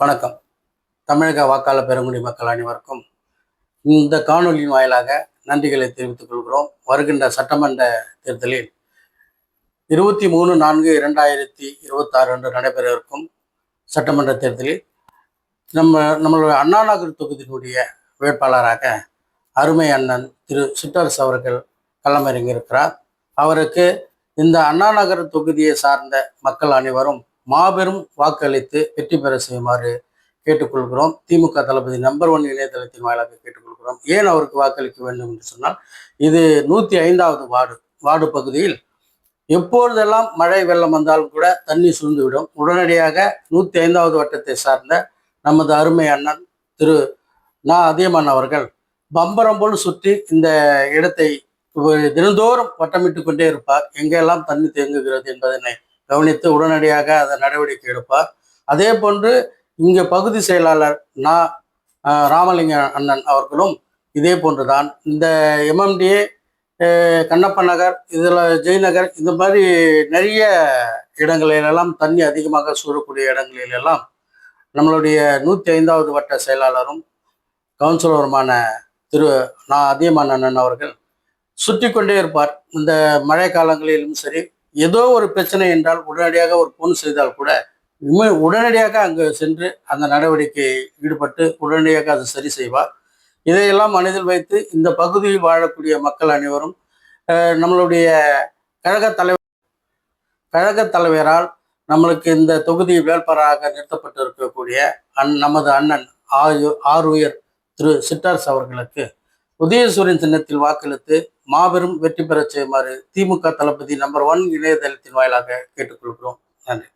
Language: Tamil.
வணக்கம். தமிழக வாக்காளர் பெருங்குடி மக்கள் அனைவருக்கும் இந்த காணொலியின் வாயிலாக நன்றிகளை தெரிவித்துக் கொள்கிறோம். வருகின்ற சட்டமன்ற தேர்தலில் 23/4/2026 அன்று நடைபெற இருக்கும் சட்டமன்ற தேர்தலில் நம்மளுடைய அண்ணா நகர் தொகுதியினுடைய வேட்பாளராக அருமை அண்ணன் திரு சிற்றரசு அவர்கள் களமிறங்கியிருக்கிறார். அவருக்கு இந்த அண்ணா நகர் தொகுதியை சார்ந்த மக்கள் அனைவரும் மாபெரும் வாக்களித்து வெற்றி பெற செய்யுமாறு கேட்டுக்கொள்கிறோம். திமுக தளபதி நம்பர் 1 இணையதளத்தின் வாயிலாக கேட்டுக்கொள்கிறோம். ஏன் அவருக்கு வாக்களிக்க வேண்டும் என்று சொன்னால், இது 105வது வார்டு பகுதியில் எப்பொழுதெல்லாம் மழை வெள்ளம் வந்தாலும் கூட தண்ணி சூழ்ந்துவிடும். உடனடியாக 105வது வட்டத்தை சார்ந்த நமது அருமை அண்ணன் திரு அதியமான் அவர்கள் பம்பரம் போல் சுற்றி இந்த இடத்தை தினந்தோறும் வட்டமிட்டு கொண்டே இருப்பார். எங்கெல்லாம் தண்ணி தேங்குகிறது என்பதனை கவனித்து உடனடியாக அதை நடவடிக்கை எடுப்பார். அதே போன்று இங்கே பகுதி செயலாளர் ராமலிங்க அண்ணன் அவர்களும் இதே போன்றுதான் இந்த எம்எம்டிஏ கண்ணப்ப நகர், இதில் ஜெய்நகர், இந்த மாதிரி நிறைய இடங்களிலெல்லாம் தண்ணி அதிகமாக சூழக்கூடிய இடங்களிலெல்லாம் நம்மளுடைய 105வது வட்ட செயலாளரும் கவுன்சிலருமான திரு அதியமான் அண்ணன் அவர்கள் சுற்றி கொண்டே இருப்பார். இந்த மழை காலங்களிலும் சரி, ஏதோ ஒரு பிரச்சனை என்றால் உடனடியாக ஒரு போன் செய்தால் கூட உடனடியாக அங்கு சென்று அந்த நடவடிக்கையை ஈடுபட்டு உடனடியாக அதை சரி செய்வார். இதையெல்லாம் மனதில் வைத்து இந்த பகுதியில் வாழக்கூடிய மக்கள் அனைவரும் நம்மளுடைய கழக தலைவரால் நம்மளுக்கு இந்த தொகுதி வேட்பாளராக நிறுத்தப்பட்டு இருக்கக்கூடிய நமது அண்ணன் ஆருயர் திரு சிற்றரசு அவர்களுக்கு உதயசூரியன் சின்னத்தில் வாக்களித்து மாபெரும் வெற்றி பெறச் செய்யுமாறு திமுக தளபதி நம்பர் 1 இணையதளத்தின் வாயிலாக கேட்டுக்கொள்கிறோம். நன்றி.